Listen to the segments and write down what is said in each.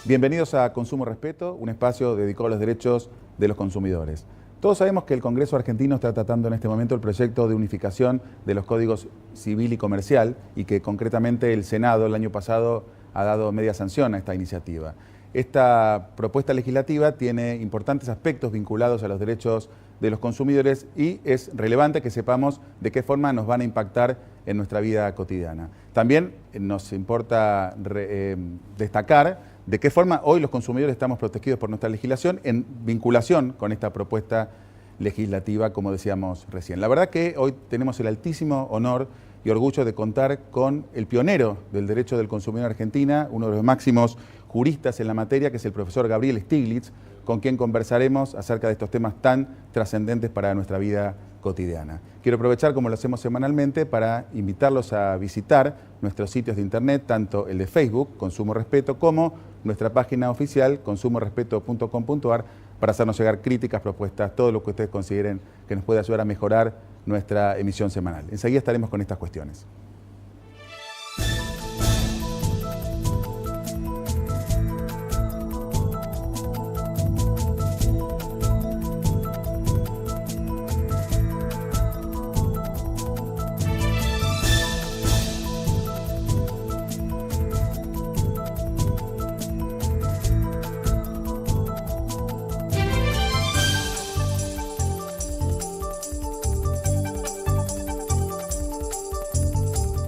Bienvenidos a Consumo Respeto, un espacio dedicado a los derechos de los consumidores. Todos sabemos que el Congreso argentino está tratando en este momento el proyecto de unificación de los códigos civil y comercial y que concretamente el Senado el año pasado ha dado media sanción a esta iniciativa. Esta propuesta legislativa tiene importantes aspectos vinculados a los derechos de los consumidores y es relevante que sepamos de qué forma nos van a impactar en nuestra vida cotidiana. También nos importa destacar de qué forma hoy los consumidores estamos protegidos por nuestra legislación en vinculación con esta propuesta legislativa, como decíamos recién. La verdad que hoy tenemos el altísimo honor y orgullo de contar con el pionero del derecho del consumidor en Argentina, uno de los máximos juristas en la materia, que es el profesor Gabriel Stiglitz, con quien conversaremos acerca de estos temas tan trascendentes para nuestra vida cotidiana. Quiero aprovechar, como lo hacemos semanalmente, para invitarlos a visitar nuestros sitios de internet, tanto el de Facebook, Consumo Respeto, como nuestra página oficial, consumorespeto.com.ar, para hacernos llegar críticas, propuestas, todo lo que ustedes consideren que nos puede ayudar a mejorar nuestra emisión semanal. Enseguida estaremos con estas cuestiones.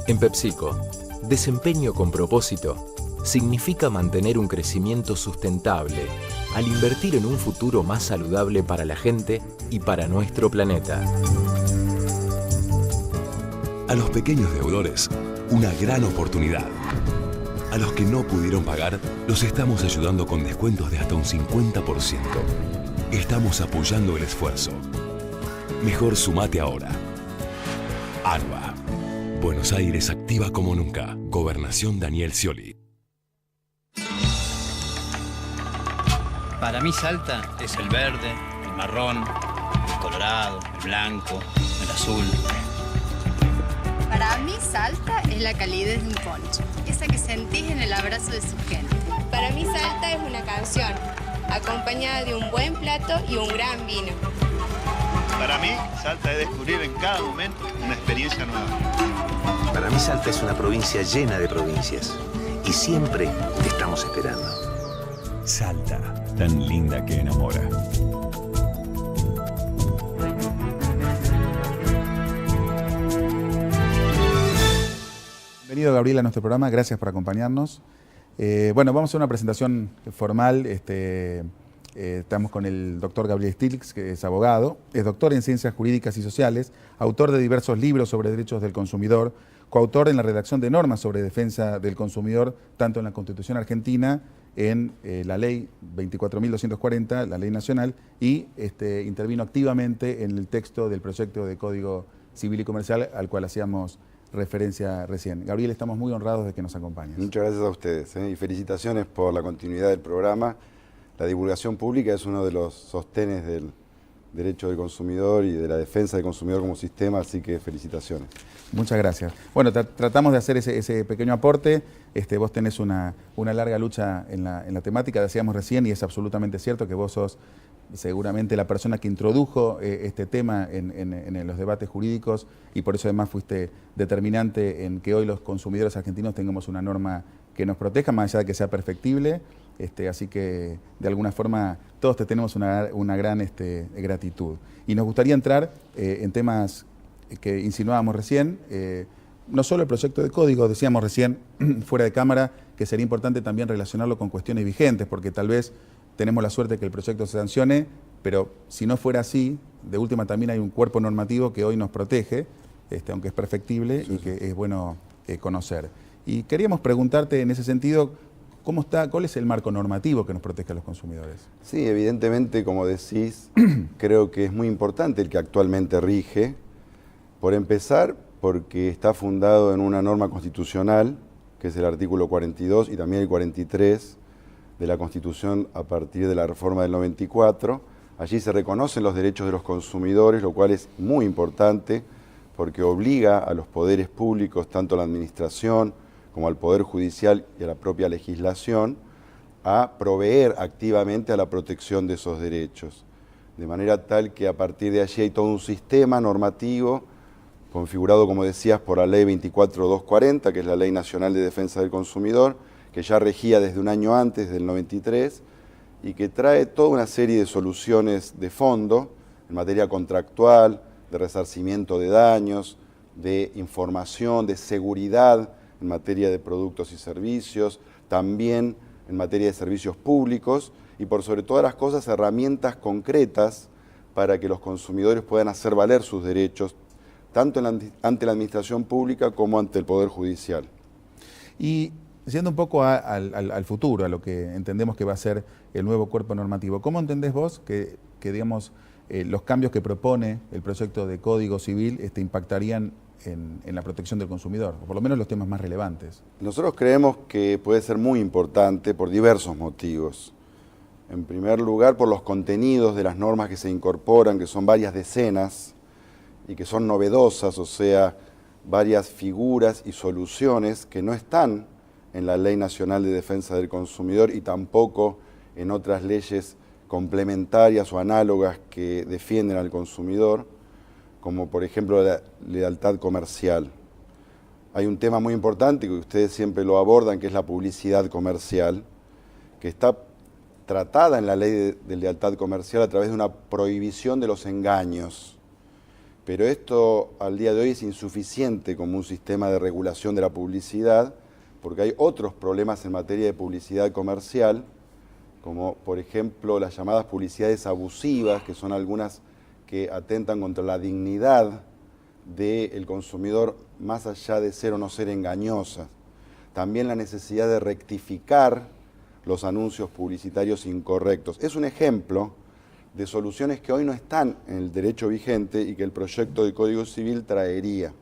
En PepsiCo, desempeño con propósito significa mantener un crecimiento sustentable al invertir en un futuro más saludable para la gente y para nuestro planeta. A los pequeños deudores, una gran oportunidad. A los que no pudieron pagar, los estamos ayudando con descuentos de hasta un 50%. Estamos apoyando el esfuerzo. Mejor sumate ahora. ANBA. Buenos Aires activa como nunca. Gobernación Daniel Scioli. Para mí Salta es el verde, el marrón, el colorado, el blanco, el azul. Para mí Salta es la calidez de un poncho, esa que sentís en el abrazo de su gente. Para mí Salta es una canción, acompañada de un buen plato y un gran vino. Para mí, Salta es descubrir en cada momento una experiencia nueva. Para mí Salta es una provincia llena de provincias y siempre te estamos esperando. Salta, tan linda que enamora. Bienvenido, Gabriel, a nuestro programa. Gracias por acompañarnos. Bueno, vamos a hacer una presentación formal. Estamos con el doctor Gabriel Stiglitz, que es abogado, es doctor en Ciencias Jurídicas y Sociales, autor de diversos libros sobre derechos del consumidor, coautor en la redacción de normas sobre defensa del consumidor, tanto en la Constitución Argentina, en la Ley 24.240, la Ley Nacional, y intervino activamente en el texto del proyecto de Código Civil y Comercial al cual hacíamos referencia recién. Gabriel, estamos muy honrados de que nos acompañes. Muchas gracias a ustedes y felicitaciones por la continuidad del programa. La divulgación pública es uno de los sostenes del derecho del consumidor y de la defensa del consumidor como sistema, así que felicitaciones. Muchas gracias. Bueno, tratamos de hacer ese pequeño aporte. Vos tenés una larga lucha en la temática, decíamos recién, y es absolutamente cierto que vos sos seguramente la persona que introdujo este tema en los debates jurídicos y por eso además fuiste determinante en que hoy los consumidores argentinos tengamos una norma que nos proteja, más allá de que sea perfectible. Así que de alguna forma todos te tenemos una gran gratitud. Y nos gustaría entrar en temas que insinuábamos recién, no solo el proyecto de código, decíamos recién fuera de cámara que sería importante también relacionarlo con cuestiones vigentes, porque tal vez tenemos la suerte de que el proyecto se sancione, pero si no fuera así, de última también hay un cuerpo normativo que hoy nos protege, aunque es perfectible, sí, y que es bueno conocer. Y queríamos preguntarte en ese sentido, ¿cuál es el marco normativo que nos protege a los consumidores? Sí, evidentemente, como decís, creo que es muy importante el que actualmente rige. Por empezar, porque está fundado en una norma constitucional, que es el artículo 42 y también el 43 de la Constitución a partir de la reforma del 94. Allí se reconocen los derechos de los consumidores, lo cual es muy importante porque obliga a los poderes públicos, tanto a la administración como al Poder Judicial y a la propia legislación, a proveer activamente a la protección de esos derechos. De manera tal que a partir de allí hay todo un sistema normativo configurado, como decías, por la Ley 24240, que es la Ley Nacional de Defensa del Consumidor, que ya regía desde un año antes, del 93, y que trae toda una serie de soluciones de fondo en materia contractual, de resarcimiento de daños, de información, de seguridad en materia de productos y servicios, también en materia de servicios públicos y por sobre todas las cosas herramientas concretas para que los consumidores puedan hacer valer sus derechos tanto ante la administración pública como ante el Poder Judicial. Y yendo un poco al futuro, a lo que entendemos que va a ser el nuevo cuerpo normativo, ¿cómo entendés vos que digamos, los cambios que propone el proyecto de Código Civil impactarían en la protección del consumidor, o por lo menos los temas más relevantes? Nosotros creemos que puede ser muy importante por diversos motivos. En primer lugar, por los contenidos de las normas que se incorporan, que son varias decenas y que son novedosas, o sea, varias figuras y soluciones que no están en la Ley Nacional de Defensa del Consumidor y tampoco en otras leyes complementarias o análogas que defienden al consumidor, como por ejemplo la lealtad comercial. Hay un tema muy importante que ustedes siempre lo abordan, que es la publicidad comercial, que está tratada en la ley de lealtad comercial a través de una prohibición de los engaños. Pero esto al día de hoy es insuficiente como un sistema de regulación de la publicidad, porque hay otros problemas en materia de publicidad comercial, como por ejemplo las llamadas publicidades abusivas, que son algunas que atentan contra la dignidad del consumidor, más allá de ser o no ser engañosas. También la necesidad de rectificar los anuncios publicitarios incorrectos. Es un ejemplo de soluciones que hoy no están en el derecho vigente y que el proyecto de Código Civil traería.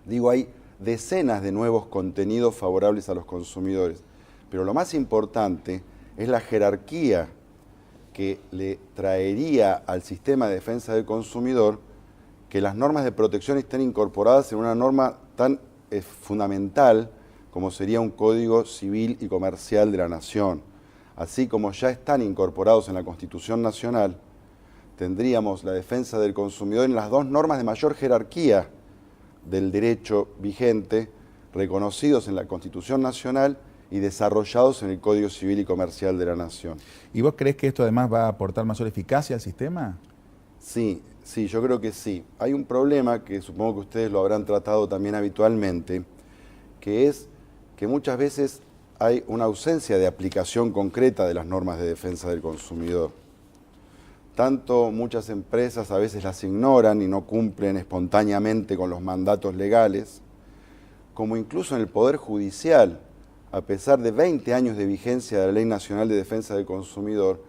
Digo, hay decenas de nuevos contenidos favorables a los consumidores, pero lo más importante es la jerarquía que le traería al sistema de defensa del consumidor que las normas de protección estén incorporadas en una norma tan fundamental como sería un Código Civil y Comercial de la Nación. Así como ya están incorporados en la Constitución Nacional, tendríamos la defensa del consumidor en las dos normas de mayor jerarquía del derecho vigente, reconocidos en la Constitución Nacional y desarrollados en el Código Civil y Comercial de la Nación. ¿Y vos crees que esto además va a aportar mayor eficacia al sistema? Sí, yo creo que sí. Hay un problema que supongo que ustedes lo habrán tratado también habitualmente, que es que muchas veces hay una ausencia de aplicación concreta de las normas de defensa del consumidor. Tanto muchas empresas a veces las ignoran y no cumplen espontáneamente con los mandatos legales, como incluso en el Poder Judicial, a pesar de 20 años de vigencia de la Ley Nacional de Defensa del Consumidor,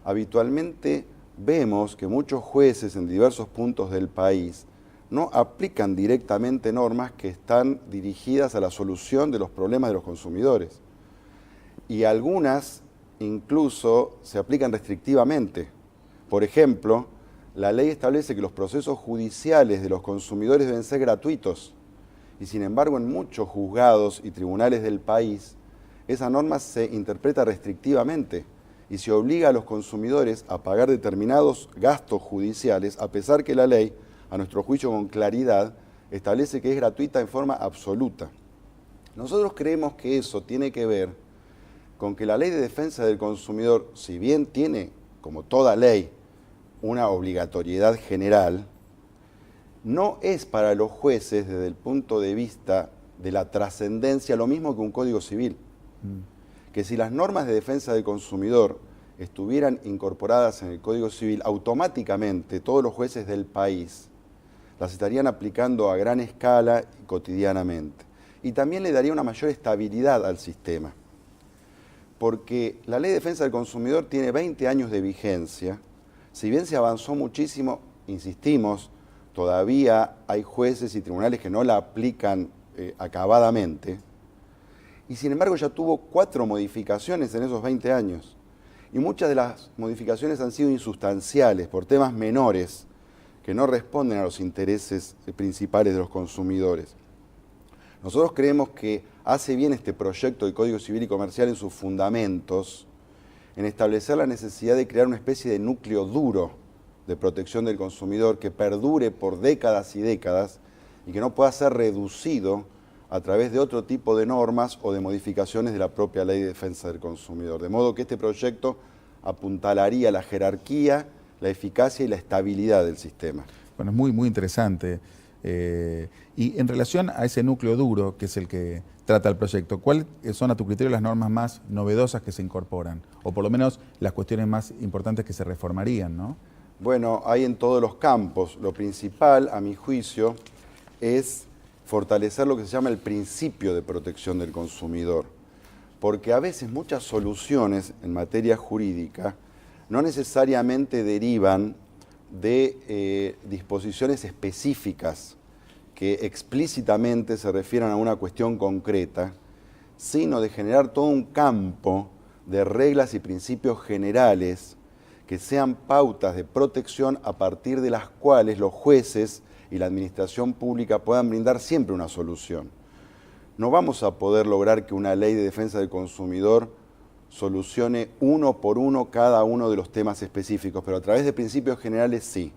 habitualmente vemos que muchos jueces en diversos puntos del país no aplican directamente normas que están dirigidas a la solución de los problemas de los consumidores. Y algunas incluso se aplican restrictivamente. Por ejemplo, la ley establece que los procesos judiciales de los consumidores deben ser gratuitos. Y sin embargo, en muchos juzgados y tribunales del país, esa norma se interpreta restrictivamente y se obliga a los consumidores a pagar determinados gastos judiciales, a pesar que la ley, a nuestro juicio con claridad, establece que es gratuita en forma absoluta. Nosotros creemos que eso tiene que ver con que la Ley de Defensa del Consumidor, si bien tiene, como toda ley, una obligatoriedad general, no es para los jueces desde el punto de vista de la trascendencia lo mismo que un Código Civil. Que si las normas de defensa del consumidor estuvieran incorporadas en el Código Civil, automáticamente todos los jueces del país las estarían aplicando a gran escala y cotidianamente. Y también le daría una mayor estabilidad al sistema. Porque la Ley de Defensa del Consumidor tiene 20 años de vigencia. Si bien se avanzó muchísimo, insistimos, todavía hay jueces y tribunales que no la aplican acabadamente. Y sin embargo ya tuvo 4 modificaciones en esos 20 años. Y muchas de las modificaciones han sido insustanciales por temas menores que no responden a los intereses principales de los consumidores. Nosotros creemos que hace bien este proyecto de Código Civil y Comercial en sus fundamentos, en establecer la necesidad de crear una especie de núcleo duro de protección del consumidor que perdure por décadas y décadas y que no pueda ser reducido a través de otro tipo de normas o de modificaciones de la propia Ley de Defensa del Consumidor. De modo que este proyecto apuntalaría la jerarquía, la eficacia y la estabilidad del sistema. Bueno, es muy interesante. Y en relación a ese núcleo duro, que es el que trata el proyecto, ¿cuáles son a tu criterio las normas más novedosas que se incorporan? O por lo menos las cuestiones más importantes que se reformarían, ¿no? Bueno, hay en todos los campos. Lo principal, a mi juicio, es fortalecer lo que se llama el principio de protección del consumidor. Porque a veces muchas soluciones en materia jurídica no necesariamente derivan de disposiciones específicas que explícitamente se refieran a una cuestión concreta, sino de generar todo un campo de reglas y principios generales que sean pautas de protección a partir de las cuales los jueces y la administración pública puedan brindar siempre una solución. No vamos a poder lograr que una ley de defensa del consumidor solucione uno por uno cada uno de los temas específicos, pero a través de principios generales sí.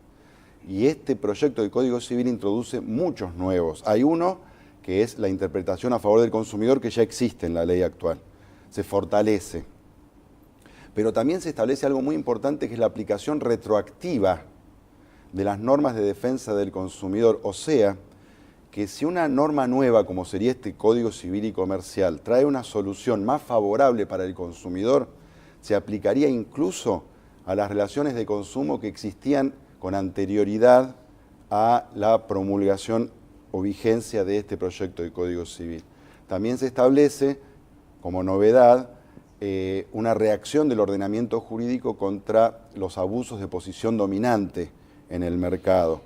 Y este proyecto de Código Civil introduce muchos nuevos. Hay uno que es la interpretación a favor del consumidor que ya existe en la ley actual. Se fortalece. Pero también se establece algo muy importante que es la aplicación retroactiva de las normas de defensa del consumidor. O sea, que si una norma nueva, como sería este Código Civil y Comercial, trae una solución más favorable para el consumidor, se aplicaría incluso a las relaciones de consumo que existían con anterioridad a la promulgación o vigencia de este proyecto de Código Civil. También se establece, como novedad, una reacción del ordenamiento jurídico contra los abusos de posición dominante en el mercado,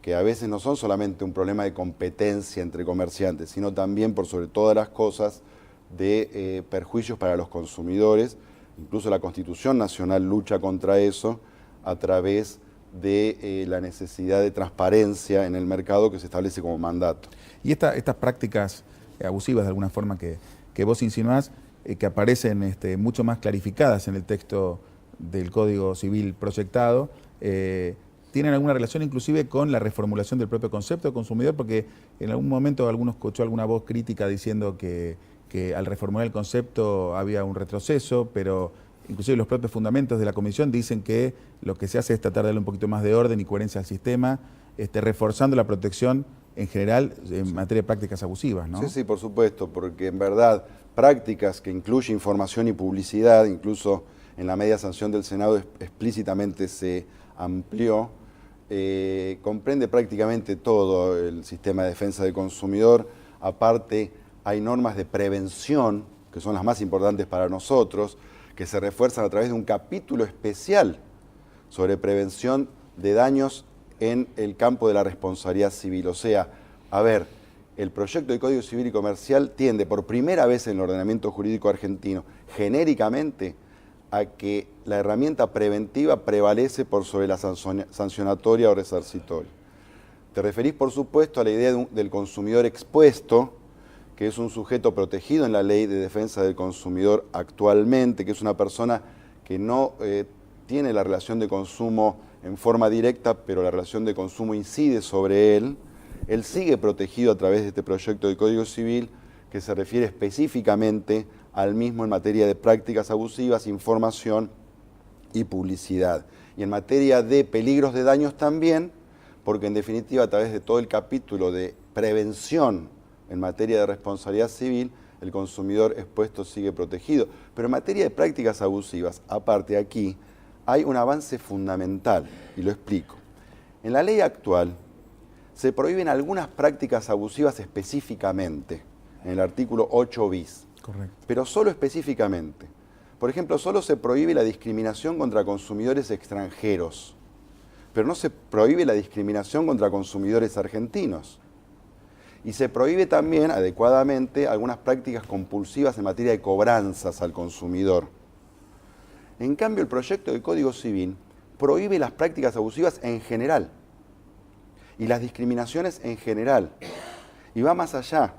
que a veces no son solamente un problema de competencia entre comerciantes, sino también, por sobre todas las cosas, de perjuicios para los consumidores. Incluso la Constitución Nacional lucha contra eso a través de la necesidad de transparencia en el mercado que se establece como mandato. Y estas prácticas abusivas, de alguna forma, que vos insinuás, que aparecen mucho más clarificadas en el texto del Código Civil proyectado, ¿tienen alguna relación inclusive con la reformulación del propio concepto de consumidor? Porque en algún momento algunos escuchó alguna voz crítica diciendo que al reformular el concepto había un retroceso, pero inclusive los propios fundamentos de la Comisión dicen que lo que se hace es tratar de darle un poquito más de orden y coherencia al sistema, reforzando la protección en general en materia de prácticas abusivas, ¿no? Sí, por supuesto, porque en verdad prácticas que incluyen información y publicidad, incluso en la media sanción del Senado explícitamente se amplió, comprende prácticamente todo el sistema de defensa del consumidor. Aparte, hay normas de prevención, que son las más importantes para nosotros, que se refuerzan a través de un capítulo especial sobre prevención de daños en el campo de la responsabilidad civil. O sea, a ver, el proyecto de Código Civil y Comercial tiende por primera vez en el ordenamiento jurídico argentino, genéricamente, a que la herramienta preventiva prevalece por sobre la sancionatoria o resarcitoria. Te referís, por supuesto, a la idea del consumidor expuesto, que es un sujeto protegido en la Ley de Defensa del Consumidor actualmente, que es una persona que no tiene la relación de consumo en forma directa, pero la relación de consumo incide sobre él. Él sigue protegido a través de este proyecto de Código Civil que se refiere específicamente al mismo en materia de prácticas abusivas, información y publicidad. Y en materia de peligros de daños también, porque en definitiva a través de todo el capítulo de prevención en materia de responsabilidad civil, el consumidor expuesto sigue protegido. Pero en materia de prácticas abusivas, aparte aquí, hay un avance fundamental, y lo explico. En la ley actual se prohíben algunas prácticas abusivas específicamente, en el artículo 8 bis. Correcto. Pero solo específicamente. Por ejemplo, solo se prohíbe la discriminación contra consumidores extranjeros, pero no se prohíbe la discriminación contra consumidores argentinos. Y se prohíbe también, adecuadamente, algunas prácticas compulsivas en materia de cobranzas al consumidor. En cambio, el proyecto de Código Civil prohíbe las prácticas abusivas en general y las discriminaciones en general. Y va más allá.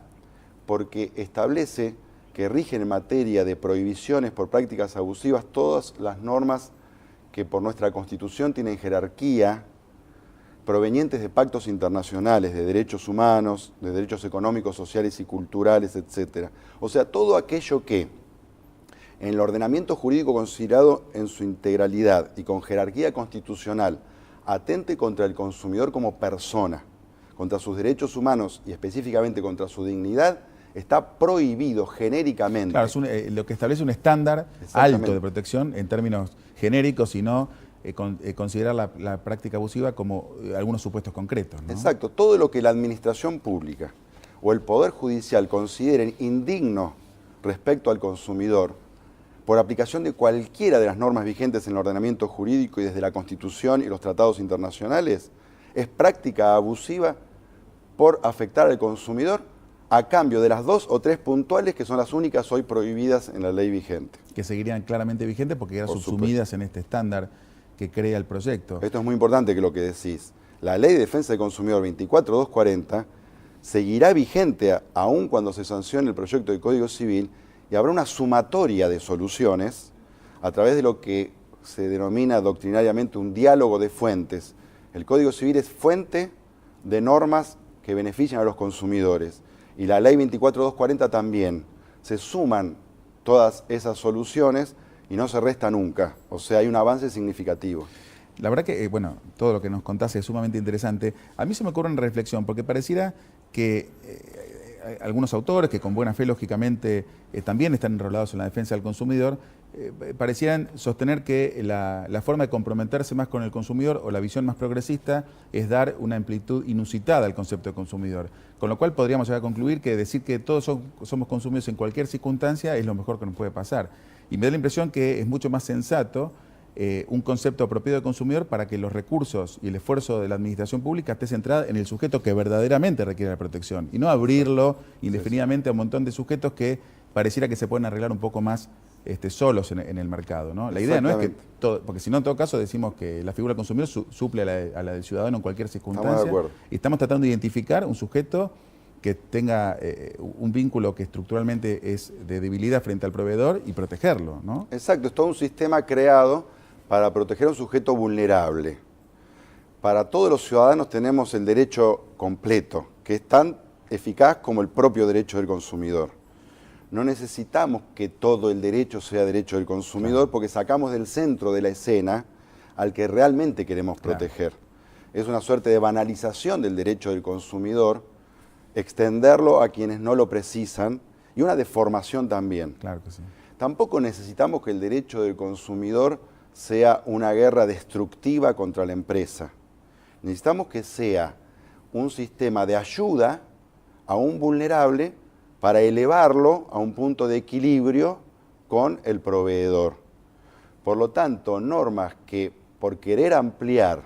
porque establece que rigen en materia de prohibiciones por prácticas abusivas todas las normas que por nuestra Constitución tienen jerarquía, provenientes de pactos internacionales, de derechos humanos, de derechos económicos, sociales y culturales, etc. O sea, todo aquello que en el ordenamiento jurídico considerado en su integralidad y con jerarquía constitucional atente contra el consumidor como persona, contra sus derechos humanos y específicamente contra su dignidad, está prohibido genéricamente. Claro, es lo que establece un estándar alto de protección en términos genéricos y no considerar la práctica abusiva como algunos supuestos concretos, ¿no? Exacto, todo lo que la administración pública o el Poder Judicial consideren indigno respecto al consumidor, por aplicación de cualquiera de las normas vigentes en el ordenamiento jurídico y desde la Constitución y los tratados internacionales, es práctica abusiva por afectar al consumidor a cambio de las 2 o 3 puntuales que son las únicas hoy prohibidas en la ley vigente. Que seguirían claramente vigentes porque quedan subsumidas en este estándar que crea el proyecto. Esto es muy importante que lo que decís. La Ley de Defensa del Consumidor 24240 seguirá vigente aún cuando se sancione el proyecto de Código Civil y habrá una sumatoria de soluciones a través de lo que se denomina doctrinariamente un diálogo de fuentes. El Código Civil es fuente de normas que benefician a los consumidores y la Ley 24240 también. Se suman todas esas soluciones y no se resta nunca. O sea, hay un avance significativo. La verdad que, bueno, todo lo que nos contás es sumamente interesante. A mí se me ocurre una reflexión, porque pareciera que algunos autores, que con buena fe, lógicamente, también están enrolados en la defensa del consumidor, parecieran sostener que la forma de comprometerse más con el consumidor o la visión más progresista es dar una amplitud inusitada al concepto de consumidor. Con lo cual podríamos llegar a concluir que decir que todos somos consumidores en cualquier circunstancia es lo mejor que nos puede pasar. Y me da la impresión que es mucho más sensato un concepto apropiado de consumidor para que los recursos y el esfuerzo de la administración pública esté centrado en el sujeto que verdaderamente requiere la protección y no abrirlo indefinidamente a un montón de sujetos que pareciera que se pueden arreglar un poco más solos en el mercado, ¿no? La idea no es que todo, porque si no en todo caso decimos que la figura del consumidor suple a la del ciudadano en cualquier circunstancia. Estamos de acuerdo. Y estamos tratando de identificar un sujeto que tenga un vínculo que estructuralmente es de debilidad frente al proveedor y protegerlo, ¿no? Exacto, es todo un sistema creado para proteger a un sujeto vulnerable. Para todos los ciudadanos tenemos el derecho completo, que es tan eficaz como el propio derecho del consumidor. No necesitamos que todo el derecho sea derecho del consumidor, porque sacamos del centro de la escena al que realmente queremos proteger. Es una suerte de banalización del derecho del consumidor, extenderlo a quienes no lo precisan y una deformación también. Claro que sí. Tampoco necesitamos que el derecho del consumidor sea una guerra destructiva contra la empresa. Necesitamos que sea un sistema de ayuda a un vulnerable para elevarlo a un punto de equilibrio con el proveedor. Por lo tanto, normas que por querer ampliar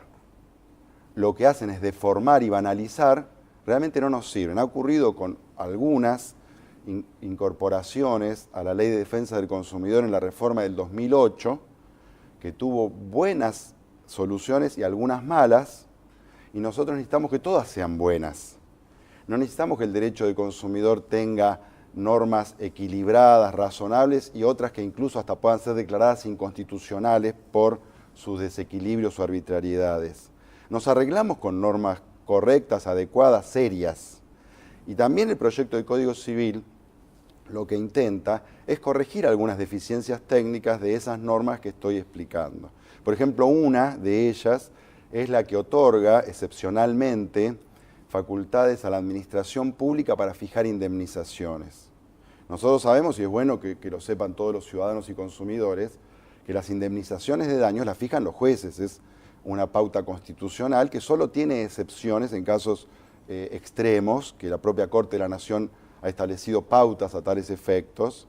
lo que hacen es deformar y banalizar, realmente no nos sirven. Ha ocurrido con algunas incorporaciones a la Ley de Defensa del Consumidor en la reforma del 2008, que tuvo buenas soluciones y algunas malas, y nosotros necesitamos que todas sean buenas. No necesitamos que el derecho del consumidor tenga normas equilibradas, razonables, y otras que incluso hasta puedan ser declaradas inconstitucionales por sus desequilibrios o arbitrariedades. Nos arreglamos con normas correctas, adecuadas, serias. Y también el proyecto de Código Civil lo que intenta es corregir algunas deficiencias técnicas de esas normas que estoy explicando. Por ejemplo, una de ellas es la que otorga excepcionalmente facultades a la administración pública para fijar indemnizaciones. Nosotros sabemos, y es bueno que lo sepan todos los ciudadanos y consumidores, que las indemnizaciones de daños las fijan los jueces. Es una pauta constitucional que solo tiene excepciones en casos extremos, que la propia Corte de la Nación ha establecido pautas a tales efectos,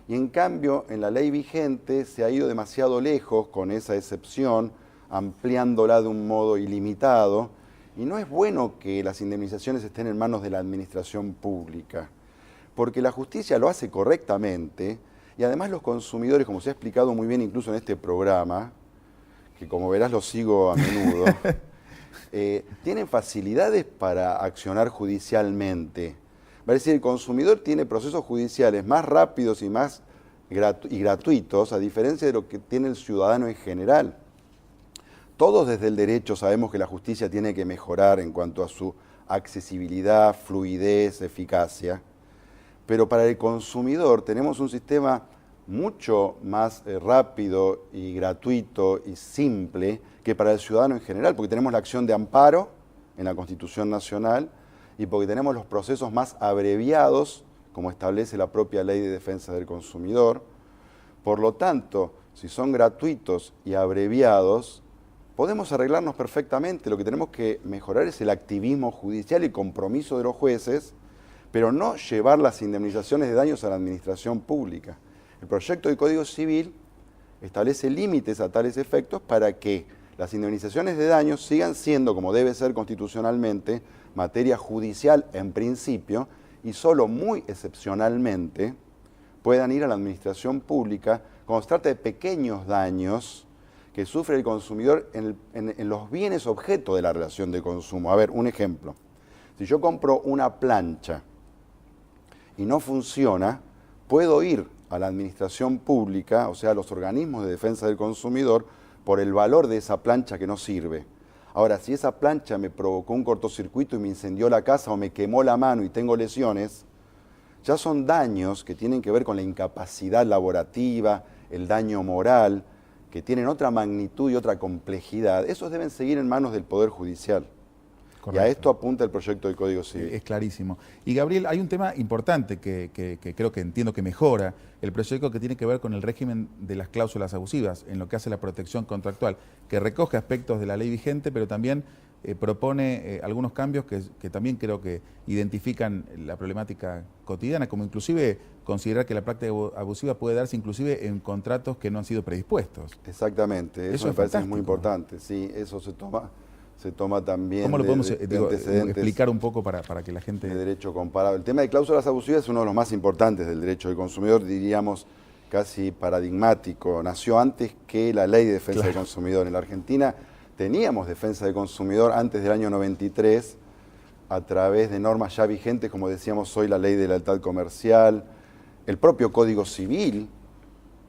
y en cambio en la ley vigente se ha ido demasiado lejos con esa excepción, ampliándola de un modo ilimitado, y no es bueno que las indemnizaciones estén en manos de la administración pública, porque la justicia lo hace correctamente, y además los consumidores, como se ha explicado muy bien incluso en este programa, que como verás lo sigo a menudo, tienen facilidades para accionar judicialmente. Va a decir, el consumidor tiene procesos judiciales más rápidos y más gratuitos, a diferencia de lo que tiene el ciudadano en general. Todos desde el derecho sabemos que la justicia tiene que mejorar en cuanto a su accesibilidad, fluidez, eficacia, pero para el consumidor tenemos un sistema mucho más rápido y gratuito y simple que para el ciudadano en general, porque tenemos la acción de amparo en la Constitución Nacional y porque tenemos los procesos más abreviados, como establece la propia Ley de Defensa del Consumidor. Por lo tanto, si son gratuitos y abreviados, podemos arreglarnos perfectamente. Lo que tenemos que mejorar es el activismo judicial y compromiso de los jueces, pero no llevar las indemnizaciones de daños a la administración pública. El proyecto de Código Civil establece límites a tales efectos para que las indemnizaciones de daños sigan siendo, como debe ser constitucionalmente, materia judicial en principio, y solo muy excepcionalmente puedan ir a la administración pública cuando se trata de pequeños daños que sufre el consumidor en los bienes objeto de la relación de consumo. A ver, un ejemplo. Si yo compro una plancha y no funciona, puedo ir a la administración pública, o sea, a los organismos de defensa del consumidor, por el valor de esa plancha que no sirve. Ahora, si esa plancha me provocó un cortocircuito y me incendió la casa o me quemó la mano y tengo lesiones, ya son daños que tienen que ver con la incapacidad laborativa, el daño moral, que tienen otra magnitud y otra complejidad. Esos deben seguir en manos del Poder Judicial. Correcto. Y a esto apunta el proyecto del Código Civil. Es clarísimo. Y Gabriel, hay un tema importante que creo que entiendo que mejora el proyecto, que tiene que ver con el régimen de las cláusulas abusivas, en lo que hace la protección contractual, que recoge aspectos de la ley vigente, pero también propone algunos cambios que también creo que identifican la problemática cotidiana, como inclusive considerar que la práctica abusiva puede darse inclusive en contratos que no han sido predispuestos. Exactamente, eso me parece muy importante. Sí, eso se toma también. ¿Cómo lo podemos explicar un poco para que la gente... De derecho comparado. El tema de cláusulas abusivas es uno de los más importantes del derecho del consumidor, diríamos casi paradigmático. Nació antes que la Ley de Defensa del Consumidor. En la Argentina teníamos defensa del consumidor antes del año 93 a través de normas ya vigentes, como decíamos hoy, la Ley de Lealtad Comercial, el propio Código Civil,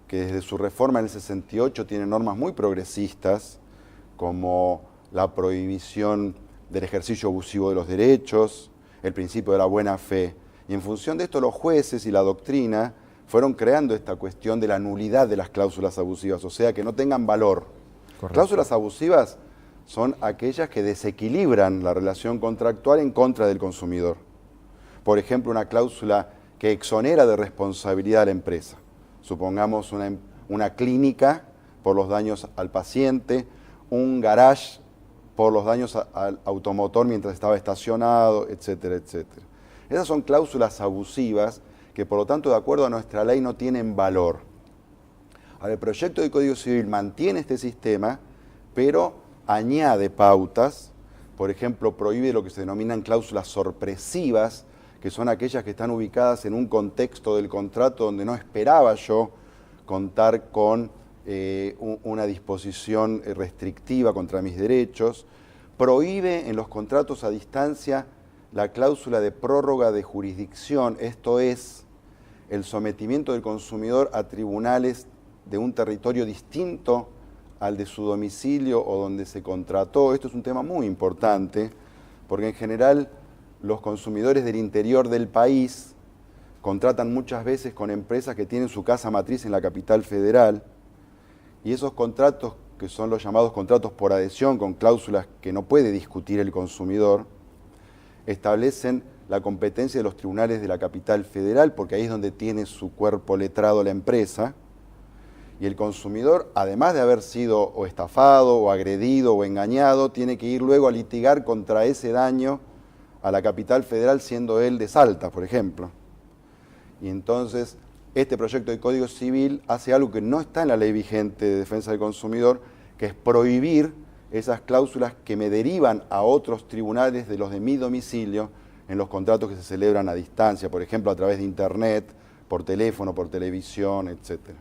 que desde su reforma en el 68 tiene normas muy progresistas, como la prohibición del ejercicio abusivo de los derechos, el principio de la buena fe. Y en función de esto los jueces y la doctrina fueron creando esta cuestión de la nulidad de las cláusulas abusivas, o sea, que no tengan valor. Correcto. Cláusulas abusivas son aquellas que desequilibran la relación contractual en contra del consumidor. Por ejemplo, una cláusula que exonera de responsabilidad a la empresa. Supongamos una clínica por los daños al paciente, un garage por los daños al automotor mientras estaba estacionado, etcétera, etcétera. Esas son cláusulas abusivas que, por lo tanto, de acuerdo a nuestra ley, no tienen valor. Ahora, el proyecto de Código Civil mantiene este sistema, pero añade pautas. Por ejemplo, prohíbe lo que se denominan cláusulas sorpresivas, que son aquellas que están ubicadas en un contexto del contrato donde no esperaba yo contar con una disposición restrictiva contra mis derechos. Prohíbe en los contratos a distancia la cláusula de prórroga de jurisdicción, esto es, el sometimiento del consumidor a tribunales de un territorio distinto al de su domicilio o donde se contrató. Esto es un tema muy importante, porque en general los consumidores del interior del país contratan muchas veces con empresas que tienen su casa matriz en la capital federal, y esos contratos, que son los llamados contratos por adhesión, con cláusulas que no puede discutir el consumidor, establecen la competencia de los tribunales de la capital federal, porque ahí es donde tiene su cuerpo letrado la empresa, y el consumidor, además de haber sido o estafado, o agredido, o engañado, tiene que ir luego a litigar contra ese daño a la capital federal, siendo él de Salta, por ejemplo. Y entonces, este proyecto de Código Civil hace algo que no está en la ley vigente de defensa del consumidor, que es prohibir esas cláusulas que me derivan a otros tribunales de los de mi domicilio en los contratos que se celebran a distancia, por ejemplo, a través de internet, por teléfono, por televisión, etcétera.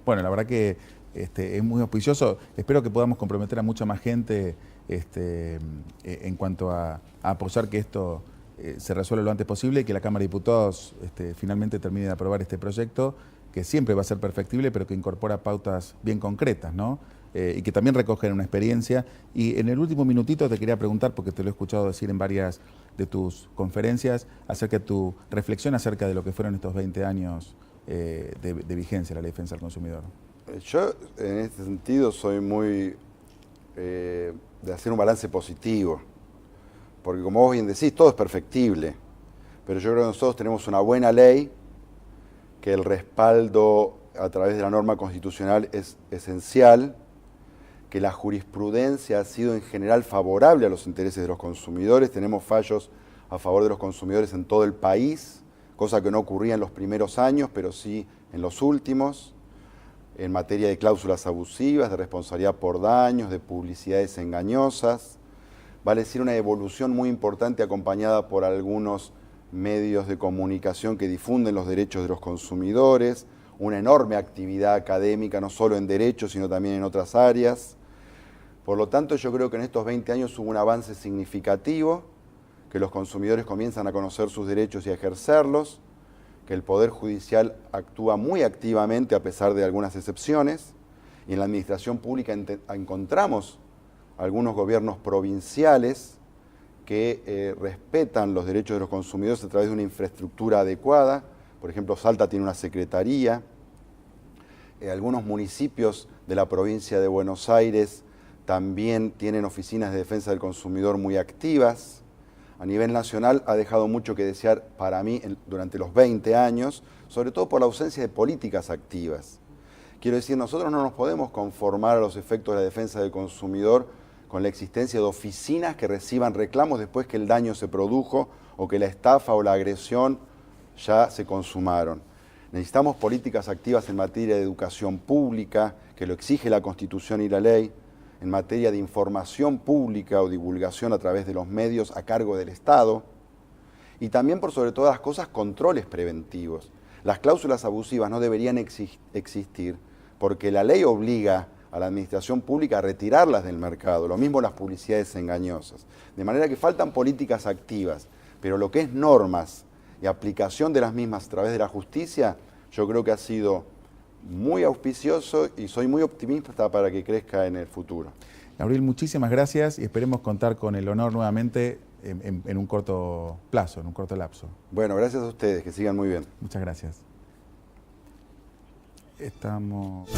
Bueno, la verdad que es muy auspicioso. Espero que podamos comprometer a mucha más gente en cuanto a apoyar que esto se resuelva lo antes posible y que la Cámara de Diputados finalmente termine de aprobar este proyecto, que siempre va a ser perfectible, pero que incorpora pautas bien concretas, ¿no? Y que también recogen una experiencia. Y en el último minutito te quería preguntar, porque te lo he escuchado decir en varias de tus conferencias, acerca de tu reflexión acerca de lo que fueron estos 20 años de vigencia de la Ley de Defensa del Consumidor. Yo, en este sentido, soy muy de hacer un balance positivo, porque como vos bien decís, todo es perfectible, pero yo creo que nosotros tenemos una buena ley, que el respaldo a través de la norma constitucional es esencial, que la jurisprudencia ha sido en general favorable a los intereses de los consumidores. Tenemos fallos a favor de los consumidores en todo el país, cosa que no ocurría en los primeros años, pero sí en los últimos, en materia de cláusulas abusivas, de responsabilidad por daños, de publicidades engañosas. Vale decir, una evolución muy importante acompañada por algunos medios de comunicación que difunden los derechos de los consumidores, una enorme actividad académica, no solo en derechos, sino también en otras áreas. Por lo tanto, yo creo que en estos 20 años hubo un avance significativo, que los consumidores comienzan a conocer sus derechos y a ejercerlos, que el Poder Judicial actúa muy activamente a pesar de algunas excepciones, y en la administración pública encontramos algunos gobiernos provinciales que respetan los derechos de los consumidores a través de una infraestructura adecuada. Por ejemplo, Salta tiene una secretaría, algunos municipios de la provincia de Buenos Aires también tienen oficinas de defensa del consumidor muy activas. A nivel nacional ha dejado mucho que desear para mí durante los 20 años, sobre todo por la ausencia de políticas activas. Quiero decir, nosotros no nos podemos conformar a los efectos de la defensa del consumidor con la existencia de oficinas que reciban reclamos después que el daño se produjo o que la estafa o la agresión ya se consumaron. Necesitamos políticas activas en materia de educación pública, que lo exige la Constitución y la ley, en materia de información pública o divulgación a través de los medios a cargo del Estado, y también, por sobre todas las cosas, controles preventivos. Las cláusulas abusivas no deberían existir porque la ley obliga a la administración pública a retirarlas del mercado, lo mismo las publicidades engañosas. De manera que faltan políticas activas, pero lo que es normas y aplicación de las mismas a través de la justicia, yo creo que ha sido muy auspicioso y soy muy optimista para que crezca en el futuro. Gabriel, muchísimas gracias y esperemos contar con el honor nuevamente en un corto plazo, en un corto lapso. Bueno, gracias a ustedes, que sigan muy bien. Muchas gracias. Estamos...